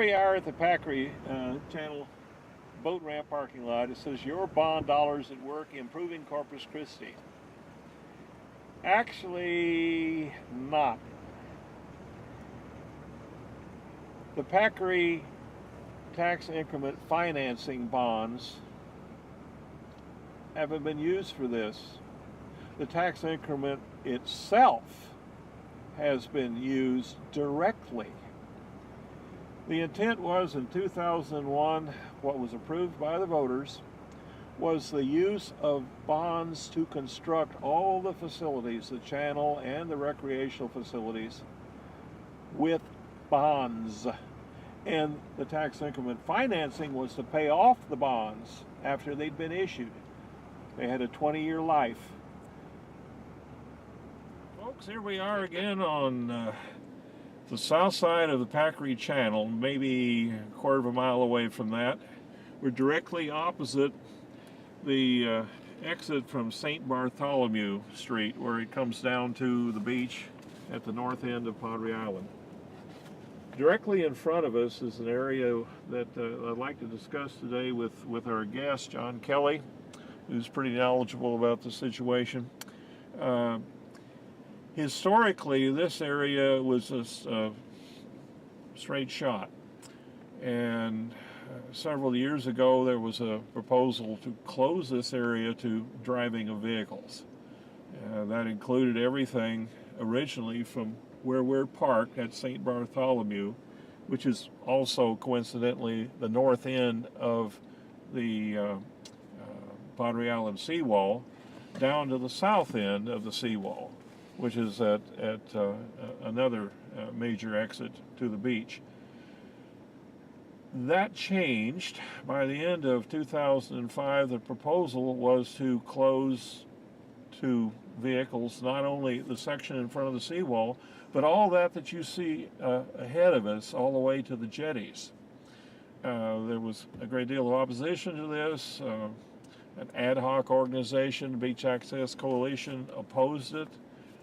we are at the Packery Channel boat ramp parking lot. It says your bond dollars at work improving Corpus Christi. Actually, not. The Packery tax increment financing bonds haven't been used for this. The tax increment itself has been used directly. The intent was in 2001, what was approved by the voters, was the use of bonds to construct all the facilities, the channel and the recreational facilities, with bonds. And the tax increment financing was to pay off the bonds after they'd been issued. They had a 20-year life. Folks, here we are again on the south side of the Packery Channel, maybe a quarter of a mile away from that. We're directly opposite the exit from St. Bartholomew Street, where it comes down to the beach at the north end of Padre Island. Directly in front of us is an area that I'd like to discuss today with our guest, John Kelly, who's pretty knowledgeable about the situation. Historically, this area was a straight shot, and several years ago there was a proposal to close this area to driving of vehicles. That included everything originally from where we're parked at St. Bartholomew, which is also coincidentally the north end of the Padre Island seawall, down to the south end of the seawall, which is at another major exit to the beach. That changed. By the end of 2005, the proposal was to close to vehicles not only the section in front of the seawall, but all that you see ahead of us, all the way to the jetties. There was a great deal of opposition to this. An ad hoc organization, Beach Access Coalition, opposed it,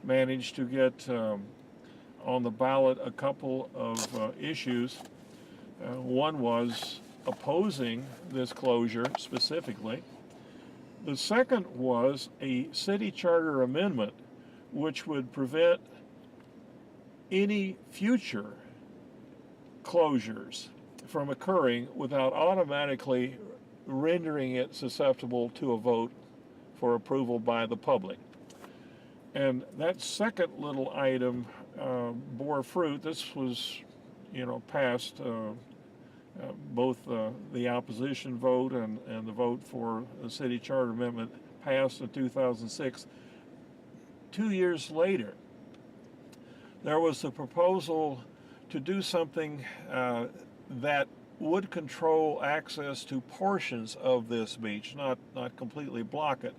managed to get on the ballot a couple of issues. One was opposing this closure specifically. The second was a city charter amendment which would prevent any future closures from occurring without automatically rendering it susceptible to a vote for approval by the public. And that second little item bore fruit. This was, passed both the opposition vote and the vote for the city charter amendment passed in 2006. 2 years later, there was a proposal to do something that would control access to portions of this beach, not completely block it,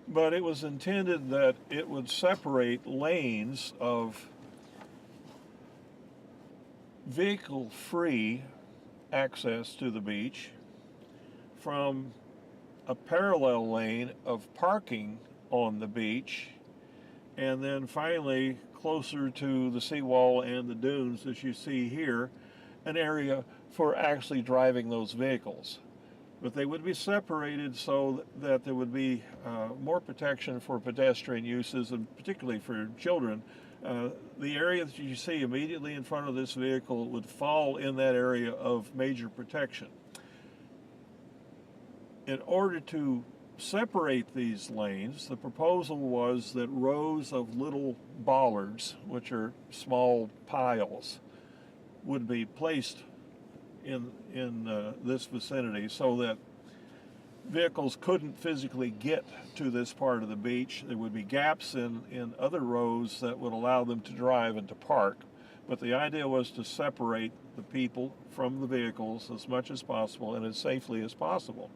but it was intended that it would separate lanes of vehicle-free access to the beach from a parallel lane of parking on the beach, and then finally closer to the seawall and the dunes that you see here, an area for actually driving those vehicles. But they would be separated so that there would be more protection for pedestrian uses, and particularly for children. The area that you see immediately in front of this vehicle would fall in that area of major protection. In order to separate these lanes, the proposal was that rows of little bollards, which are small piles, would be placed in this vicinity so that vehicles couldn't physically get to this part of the beach. There would be gaps in other rows that would allow them to drive and to park. But the idea was to separate the people from the vehicles as much as possible and as safely as possible.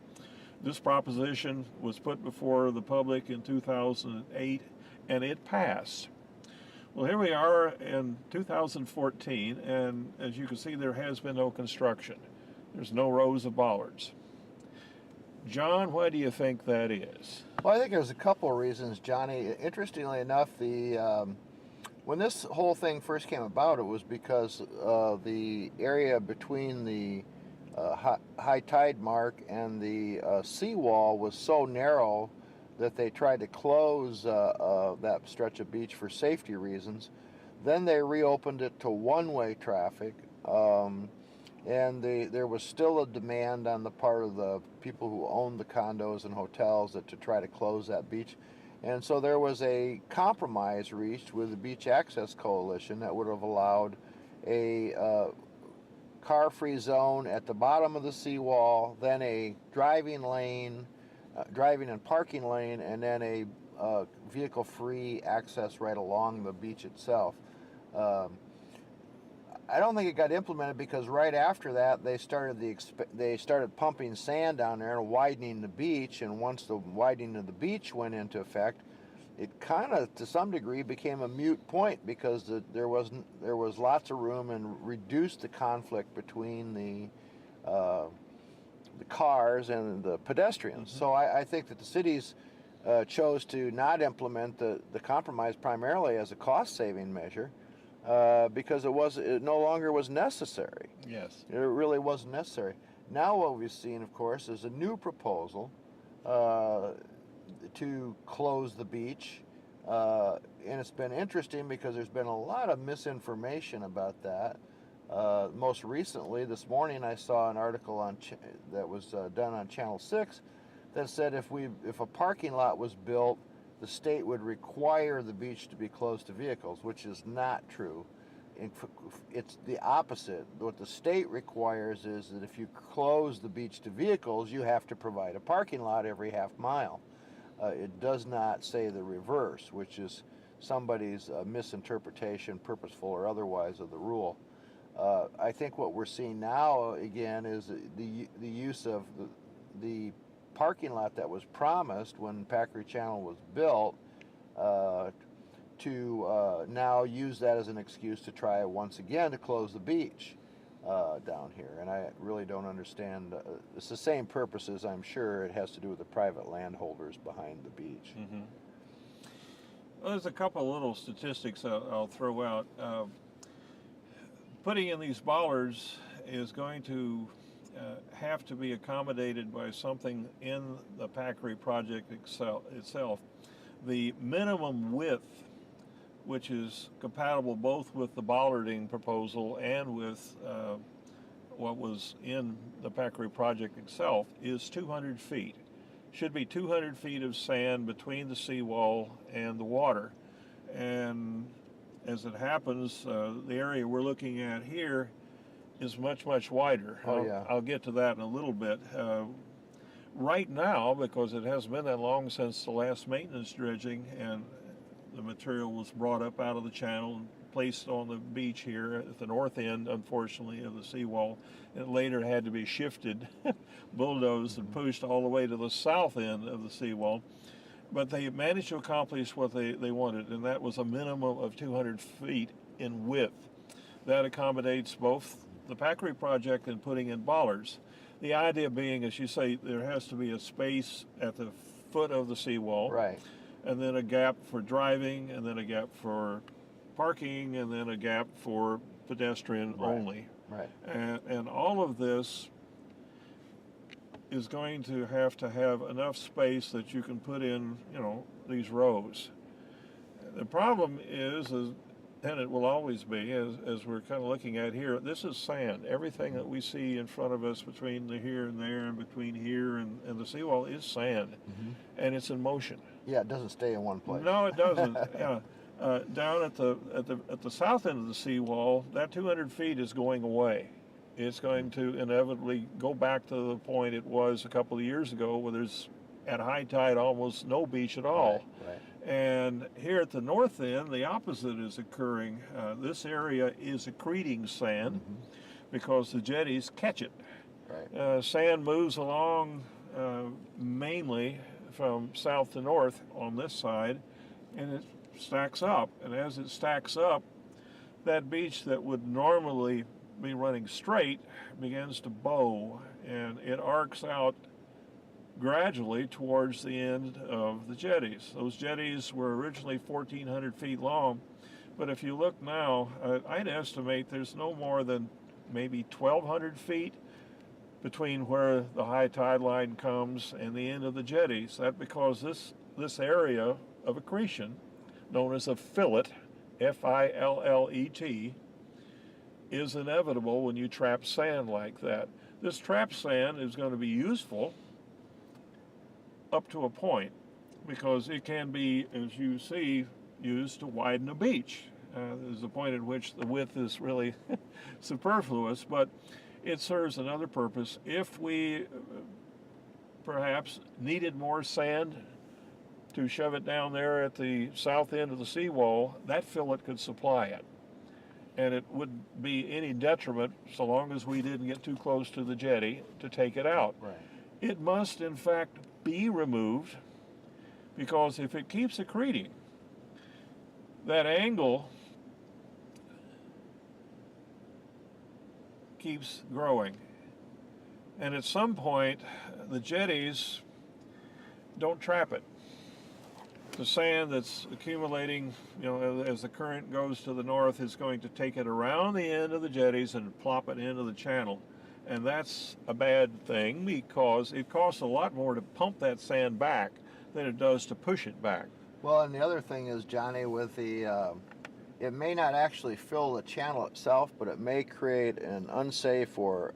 This proposition was put before the public in 2008, and it passed. Well, here we are in 2014, and as you can see, there has been no construction. There's no rows of bollards. John, why do you think that is? Well, I think there's a couple of reasons, Johnny. Interestingly enough, the When this whole thing first came about, it was because the area between the high tide mark and the seawall was so narrow that they tried to close that stretch of beach for safety reasons. Then they reopened it to one-way traffic, and there was still a demand on the part of the people who owned the condos and hotels to try to close that beach. And so there was a compromise reached with the Beach Access Coalition that would have allowed a car-free zone at the bottom of the seawall, then a driving lane, driving and parking lane, and then a vehicle-free access right along the beach itself. I don't think it got implemented because right after that they started pumping sand down there and widening the beach. And once the widening of the beach went into effect, it kind of, to some degree, became a moot point because there was lots of room and reduced the conflict between the cars and the pedestrians. So I think that the cities chose to not implement the compromise primarily as a cost-saving measure. Because it no longer was necessary. Yes. It really wasn't necessary. Now what we've seen, of course, is a new proposal to close the beach. And it's been interesting because there's been a lot of misinformation about that. Most recently, this morning, I saw an article that was done on Channel 6 that said if a parking lot was built, the state would require the beach to be closed to vehicles, which is not true. It's the opposite. What the state requires is that if you close the beach to vehicles, you have to provide a parking lot every half mile. It does not say the reverse, which is somebody's misinterpretation, purposeful or otherwise, of the rule. I think what we're seeing now, again, is the use of the parking lot that was promised when Packery Channel was built to now use that as an excuse to try once again to close the beach down here. And I really don't understand. It's the same purposes, I'm sure. It has to do with the private landholders behind the beach. Mm-hmm. Well, there's a couple of little statistics I'll throw out. Putting in these bollards is going to have to be accommodated by something in the Packery project itself. The minimum width, which is compatible both with the bollarding proposal and with what was in the Packery project itself, is 200 feet. Should be 200 feet of sand between the seawall and the water. And as it happens, the area we're looking at here is much, much wider. I'll get to that in a little bit. Right now, because it hasn't been that long since the last maintenance dredging and the material was brought up out of the channel and placed on the beach here at the north end, unfortunately, of the seawall. It later had to be shifted, bulldozed, and pushed all the way to the south end of the seawall. But they managed to accomplish what they wanted, and that was a minimum of 200 feet in width. That accommodates both the Packery project and putting in bollards. The idea being, as you say, there has to be a space at the foot of the seawall. Right. And then a gap for driving, and then a gap for parking, and then a gap for pedestrian only. Right. And all of this is going to have enough space that you can put in, these rows. The problem is and it will always be, as we're kind of looking at here, this is sand. Everything that we see in front of us between the here and there and between here and the seawall is sand, and it's in motion. Yeah, it doesn't stay in one place. No, it doesn't. Yeah. Down at the south end of the seawall, that 200 feet is going away. It's going to inevitably go back to the point it was a couple of years ago, where there's at high tide almost no beach at all. Right. And here at the north end, the opposite is occurring. This area is accreting sand because the jetties catch it. Right. Sand moves along mainly from south to north on this side, and it stacks up. And as it stacks up, that beach that would normally be running straight begins to bow, and it arcs out gradually towards the end of the jetties. Those jetties were originally 1,400 feet long, But if you look now, I'd estimate there's no more than maybe 1,200 feet between where the high tide line comes and the end of the jetties. That's because this area of accretion, known as a fillet, F-I-L-L-E-T, is inevitable when you trap sand like that. This trap sand is going to be useful up to a point because it can be, as you see, used to widen a beach. There's a point at which the width is really superfluous, but it serves another purpose. If we perhaps needed more sand to shove it down there at the south end of the seawall, that fillet could supply it. And it wouldn't be any detriment, so long as we didn't get too close to the jetty, to take it out. Right. It must, in fact, be removed, because if it keeps accreting, that angle keeps growing. And at some point, the jetties don't trap it. The sand that's accumulating, as the current goes to the north, is going to take it around the end of the jetties and plop it into the channel. And that's a bad thing because it costs a lot more to pump that sand back than it does to push it back. Well, and the other thing is, Johnny, with the, it may not actually fill the channel itself, but it may create an unsafe or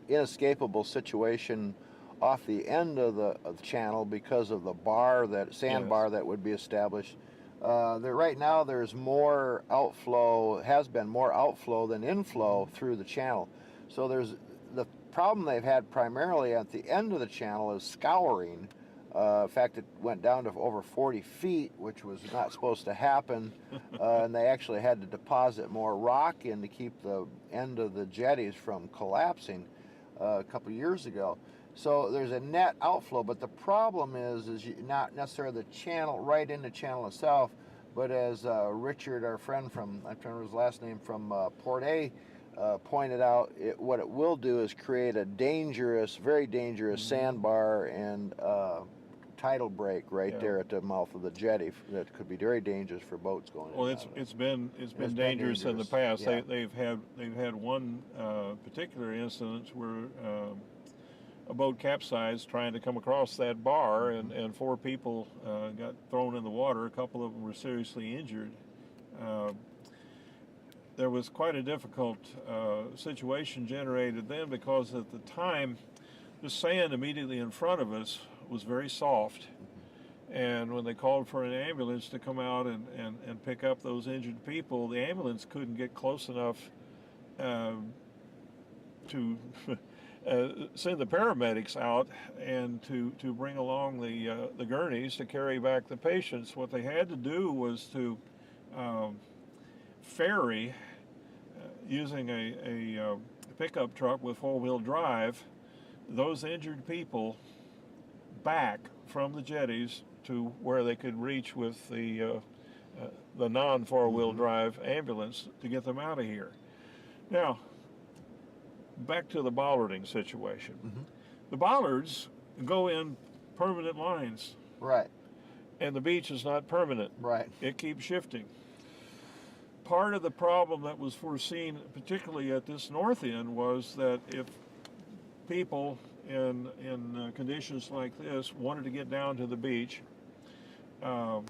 inescapable situation off the end of the channel because of the bar, that sandbar that would be established. Right now there's more outflow, has been more outflow than inflow through the channel. So there's the problem they've had primarily at the end of the channel is scouring. In fact, it went down to over 40 feet, which was not supposed to happen, and they actually had to deposit more rock in to keep the end of the jetties from collapsing a couple years ago. So there's a net outflow, but the problem is not necessarily the channel, right in the channel itself, but as Richard, our friend from, I don't remember his last name, from Port A, pointed out, what it will do is create a dangerous, very dangerous sandbar and tidal break right there at the mouth of the jetty that could be very dangerous for boats going. Well, it's been dangerous in the past. Yeah. They've had one particular incident where a boat capsized trying to come across that bar, and 4 people got thrown in the water. A couple of them were seriously injured. There was quite a difficult situation generated then because at the time the sand immediately in front of us was very soft, and when they called for an ambulance to come out and pick up those injured people, the ambulance couldn't get close enough to send the paramedics out and to bring along the gurneys to carry back the patients. What they had to do was to ferry, using a pickup truck with 4-wheel drive, those injured people back from the jetties to where they could reach with the non-4-wheel drive ambulance to get them out of here. Now, back to the bollarding situation. The bollards go in permanent lines. Right. And the beach is not permanent. Right. It keeps shifting. Part of the problem that was foreseen, particularly at this north end, was that if people in conditions like this wanted to get down to the beach, that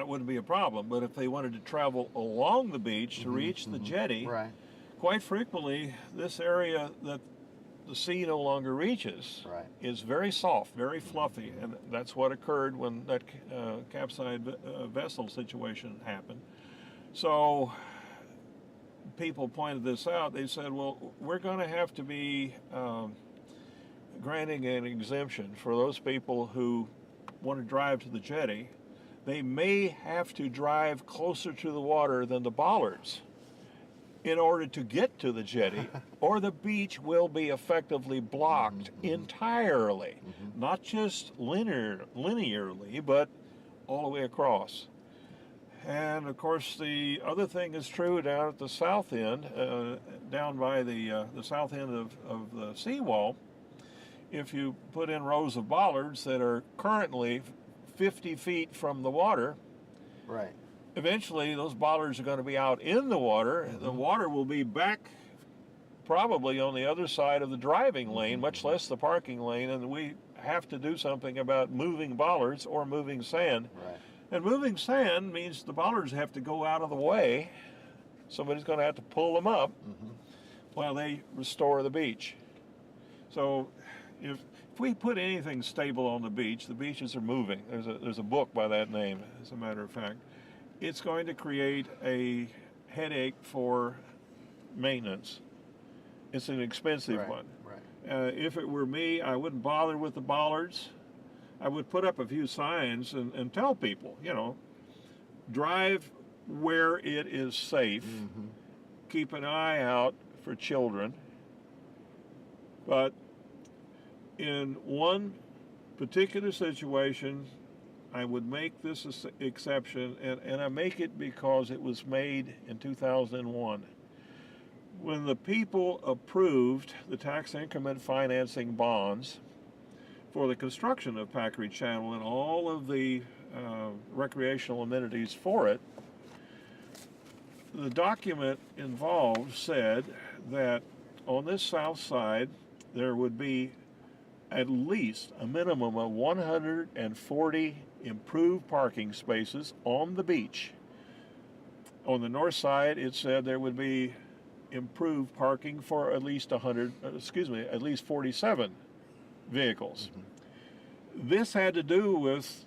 wouldn't be a problem. But if they wanted to travel along the beach to reach the jetty, Right. quite frequently this area that the sea no longer reaches is very soft, very fluffy, and that's what occurred when that capsized vessel situation happened. So people pointed this out. They said, well, we're going to have to be granting an exemption for those people who want to drive to the jetty. They may have to drive closer to the water than the bollards in order to get to the jetty, or the beach will be effectively blocked entirely, not just linearly, but all the way across. And of course, the other thing is true down at the south end, down by the south end of the seawall. If you put in rows of bollards that are currently 50 feet from the water, Right. eventually those bollards are going to be out in the water. The water will be back probably on the other side of the driving lane, much less the parking lane, and we have to do something about moving bollards or moving sand. Right. And moving sand means the bollards have to go out of the way. Somebody's going to have to pull them up while they restore the beach. So if we put anything stable on the beaches are moving. There's a book by that name, as a matter of fact. It's going to create a headache for maintenance. It's an expensive one. Right. If it were me, I wouldn't bother with the bollards. I would put up a few signs and tell people, you know, drive where it is safe. Keep an eye out for children. But in one particular situation, I would make this exception, and I make it because it was made in 2001. When the people approved the tax increment financing bonds for the construction of Packery Channel and all of the recreational amenities for it, the document involved said that on this south side there would be at least a minimum of 140 improved parking spaces on the beach. On the north side, it said there would be improved parking for at least at least 47 vehicles. This had to do with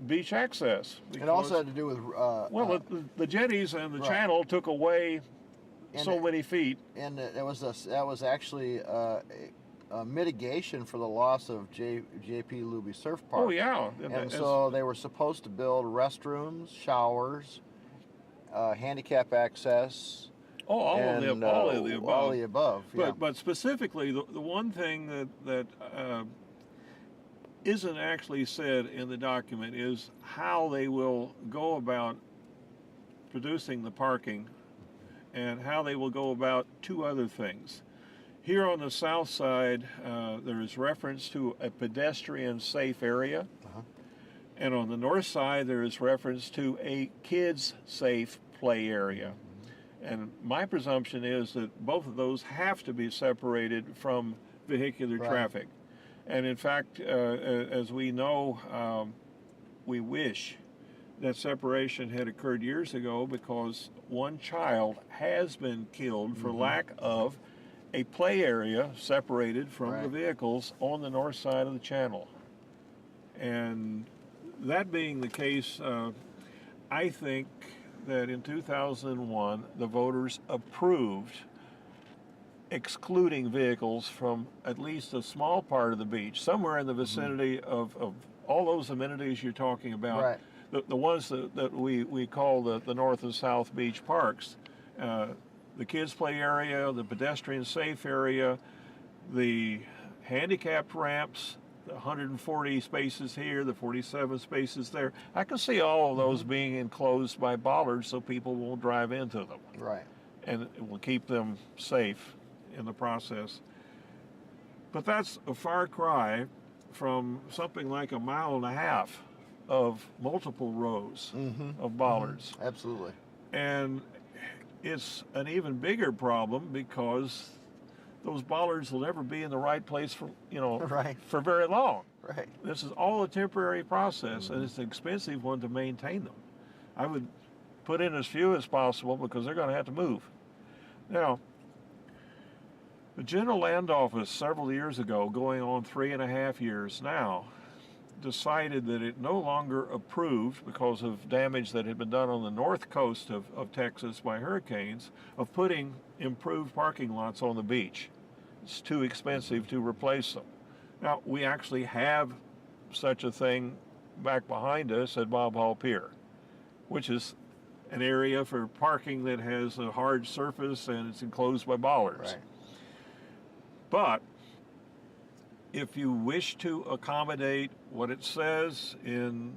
beach access. It also had to do with the jetties and the right. channel took away many feet. And that was actually a mitigation for the loss of J.P. Luby Surf Park. Oh yeah. And so they were supposed to build restrooms, showers, handicap access. Oh, all of the above. All the above. Yeah. But specifically, the one thing that isn't actually said in the document is how they will go about producing the parking and how they will go about two other things. Here on the south side, there is reference to a pedestrian safe area. And on the north side, there is reference to a kids safe play area. And my presumption is that both of those have to be separated from vehicular traffic. And in fact, as we know, we wish that separation had occurred years ago, because one child has been killed for lack of a play area separated from the vehicles on the north side of the channel. And that being the case, I think that in 2001, the voters approved excluding vehicles from at least a small part of the beach, somewhere in the vicinity of all those amenities you're talking about. Right. The ones that we call the north and south beach parks. The kids play area, the pedestrian safe area, the handicapped ramps, the 140 spaces here, the 47 spaces there. I can see all of those being enclosed by bollards so people won't drive into them. Right. And it will keep them safe in the process. But that's a far cry from something like 1.5 miles of multiple rows of bollards. Absolutely. And it's an even bigger problem because those bollards will never be in the right place for for very long. Right. This is all a temporary process, and it's an expensive one to maintain them. I would put in as few as possible because they're going to have to move. Now, the General Land Office several years ago, going on 3.5 years now, decided that it no longer approved, because of damage that had been done on the north coast of Texas by hurricanes, of putting improved parking lots on the beach. It's too expensive to replace them. Now, we actually have such a thing back behind us at Bob Hall Pier, which is an area for parking that has a hard surface and it's enclosed by bollards. Right. But if you wish to accommodate what it says in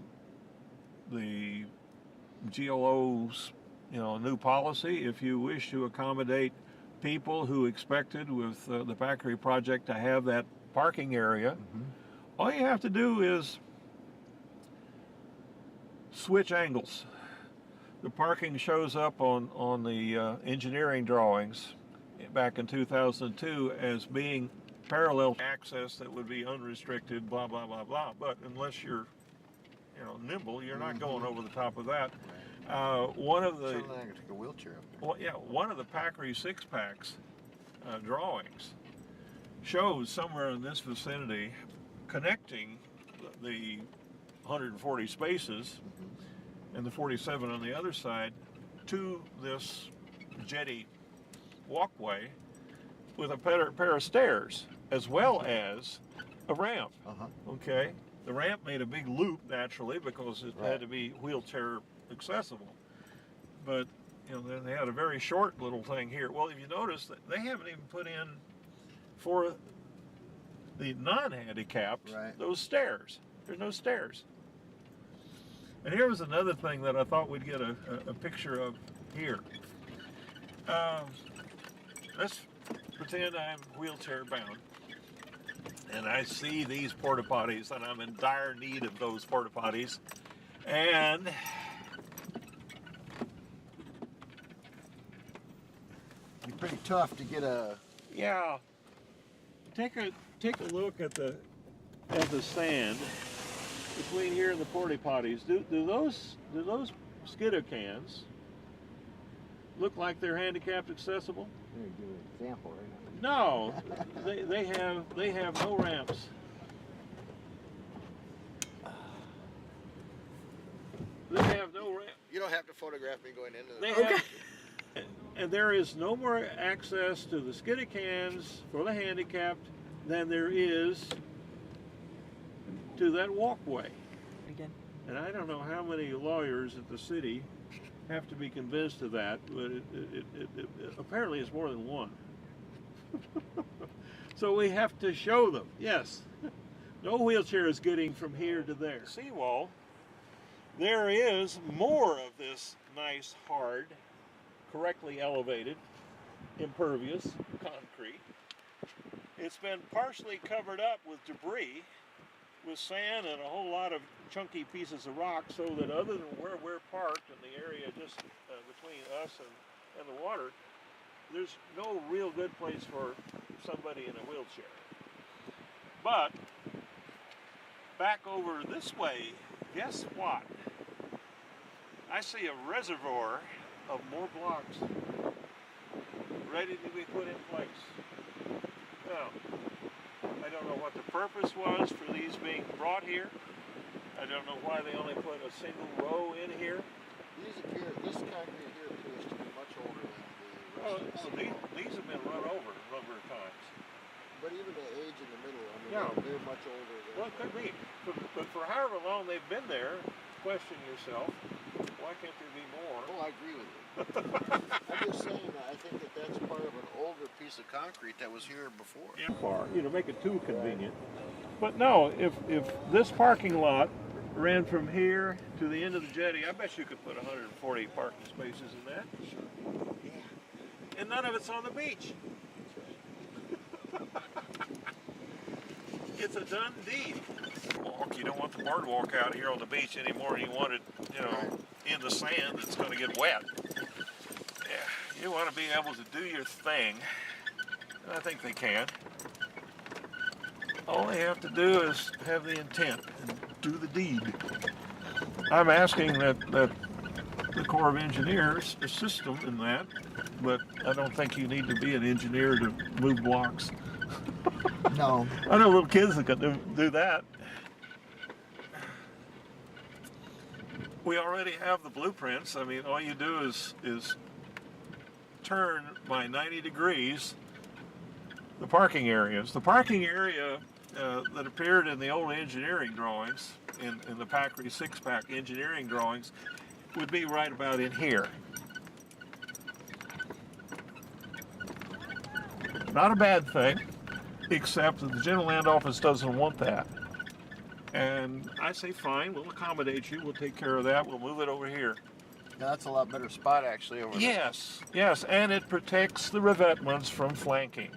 the GLO's new policy, if you wish to accommodate people who expected with the Packery project to have that parking area, all you have to do is switch angles. the parking shows up on the engineering drawings back in 2002 as being parallel access that would be unrestricted, blah, blah, blah, blah. But unless you're, nimble, you're not going over the top of that. One of the Certainly not gonna take a wheelchair up there. Well, yeah, one of the Packery six-packs drawings shows somewhere in this vicinity connecting the 140 spaces and the 47 on the other side to this jetty walkway with a pair of stairs as well as a ramp. Okay, the ramp made a big loop naturally because it had to be wheelchair accessible, but they had a very short little thing here. Well, if you notice that they haven't even put in for the non-handicapped those stairs. There's no stairs. And here was another thing that I thought we'd get a picture of here. Let's pretend I'm wheelchair bound and I see these porta potties and I'm in dire need of those porta potties, and It'd be pretty tough to get a. yeah. Take a look at the sand between here and the porta potties. Do those skidoo cans look like they're handicapped accessible? Let me give you an example right No, they have no ramps. They have no ramp. You don't have to photograph me going into They have, and there is no more access to the skidoo cans for the handicapped than there is to that walkway. Again. And I don't know how many lawyers at the city have to be convinced of that, but it apparently it's more than one. So we have to show them, yes, no wheelchair is getting from here to there. Seawall, there is more of this nice, hard, correctly elevated, impervious concrete. It's been partially covered up with debris, with sand and a whole lot of chunky pieces of rock, so that other than where we're parked in the area just between us and the water, there's no real good place for somebody in a wheelchair. But back over this way, guess what? I see a reservoir of more blocks ready to be put in place. Now, I don't know what the purpose was for these being brought here. I don't know why they only put a single row in here. This concrete here appears to be much older than the Well, rest of the these have been run over a number of times. But even the age in the middle, I mean, Yeah. they're much older than. Well, it could be. But for however long they've been there, question yourself, why can't there be more? Oh, I agree with you. I'm just saying that I think that that's part of an older piece of concrete that was here before. Far, make it too convenient. But no, if this parking lot ran from here to the end of the jetty, I bet you could put 140 parking spaces in that. Sure. Yeah. And none of it's on the beach. It's a done deal. You don't want the boardwalk out here on the beach anymore than you want it, in the sand that's going to get wet. Yeah, you want to be able to do your thing. And I think they can. All they have to do is have the intent and do the deed. I'm asking that the Corps of Engineers assist them in that, but I don't think you need to be an engineer to move blocks. No. I know little kids that can do that. We already have the blueprints. I mean, all you do is turn by 90 degrees the parking areas. The parking area that appeared in the old engineering drawings, in the Packery six-pack engineering drawings, would be right about in here. Not a bad thing, except that the General Land Office doesn't want that. And I say, fine, we'll accommodate you, we'll take care of that, we'll move it over here. Yeah, that's a lot better spot actually over there. Yes, and it protects the revetments from flanking.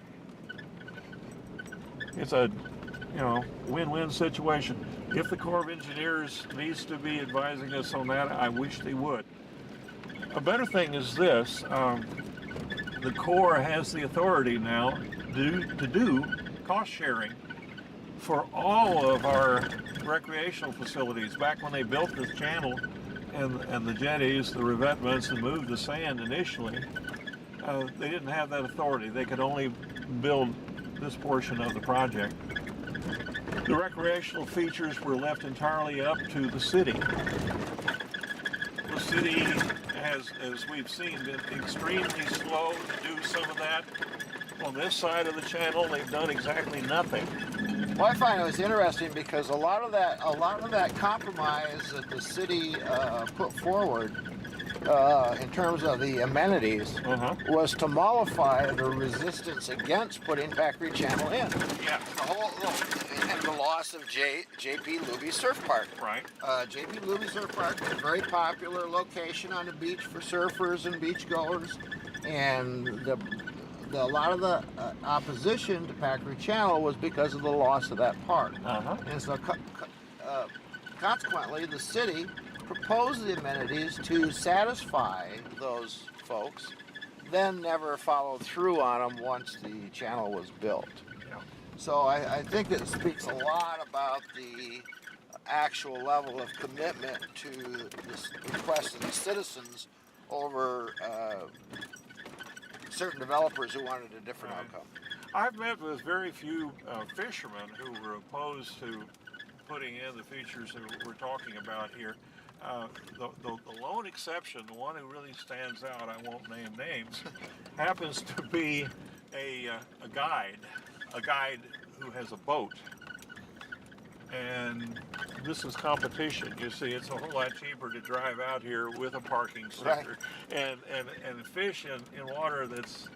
It's a, win-win situation. If the Corps of Engineers needs to be advising us on that, I wish they would. A better thing is this, the Corps has the authority now to do cost sharing for all of our recreational facilities. Back when they built this channel and the jetties, the revetments, and moved the sand initially, they didn't have that authority. They could only build this portion of the project. The recreational features were left entirely up to the city. The city has, as we've seen, been extremely slow to do some of that. On this side of the channel, they've done exactly nothing. Well, I find it was interesting because a lot of that compromise that the city put forward in terms of the amenities was to mollify the resistance against putting Factory Channel in. Yeah. And the loss of J.P. Luby Surf Park. Right. J.P. Luby Surf Park is a very popular location on the beach for surfers and beachgoers, and a lot of the opposition to Factory Channel was because of the loss of that park. And so consequently, the city proposed the amenities to satisfy those folks, then never followed through on them once the channel was built. Yeah. So I think it speaks a lot about the actual level of commitment to this request of the citizens over certain developers who wanted a different outcome. I've met with very few fishermen who were opposed to putting in the features that we're talking about here. The lone exception, the one who really stands out, I won't name names, happens to be a guide who has a boat. And this is competition. You see, it's a whole lot cheaper to drive out here with a parking sticker and fish in water that's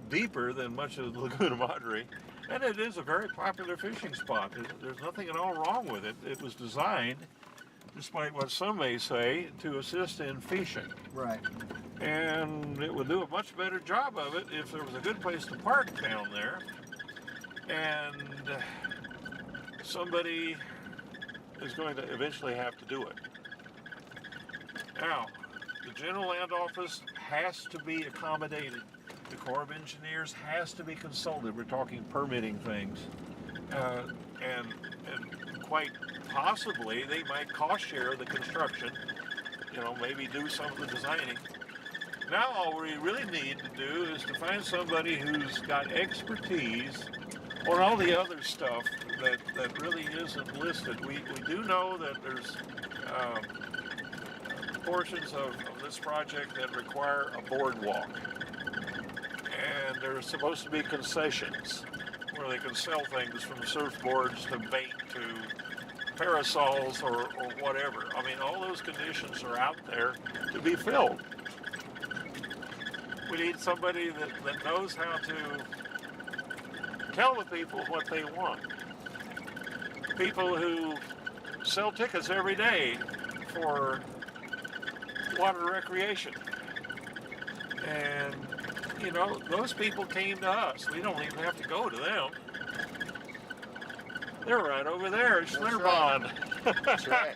deeper than much of the Laguna Madre. And it is a very popular fishing spot. There's nothing at all wrong with it. It was designed, despite what some may say, to assist in fishing. Right. And it would do a much better job of it if there was a good place to park down there. And somebody is going to eventually have to do it. Now, the General Land Office has to be accommodated. The Corps of Engineers has to be consulted. We're talking permitting things. And quite possibly they might cost share the construction, maybe do some of the designing. Now all we really need to do is to find somebody who's got expertise on all the other stuff that really isn't listed. We do know that there's portions of this project that require a boardwalk. And there's supposed to be concessions where they can sell things from surfboards to bait to parasols or whatever. I mean, all those conditions are out there to be filled. We need somebody that knows how to tell the people what they want. People who sell tickets every day for water recreation. And, those people came to us. We don't even have to go to them. They're right over there at Schlitterbahn. That's right.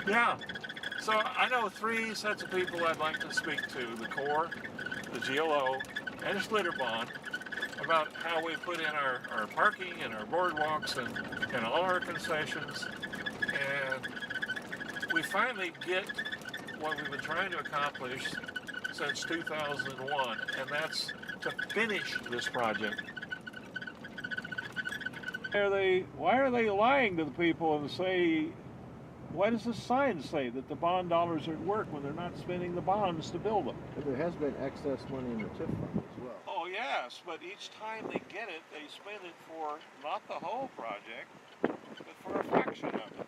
Yeah. So I know 3 sets of people I'd like to speak to: the Corps, the GLO, and Schlitterbahn, about how we put in our parking and our boardwalks and all our concessions. And we finally get what we've been trying to accomplish since 2001, and that's to finish this project. Why are they lying to the people and say, why does the sign say that the bond dollars are at work when they're not spending the bonds to build them? There has been excess money in the TIF fund as well. Oh yes, but each time they get it, they spend it for not the whole project, but for a fraction of it.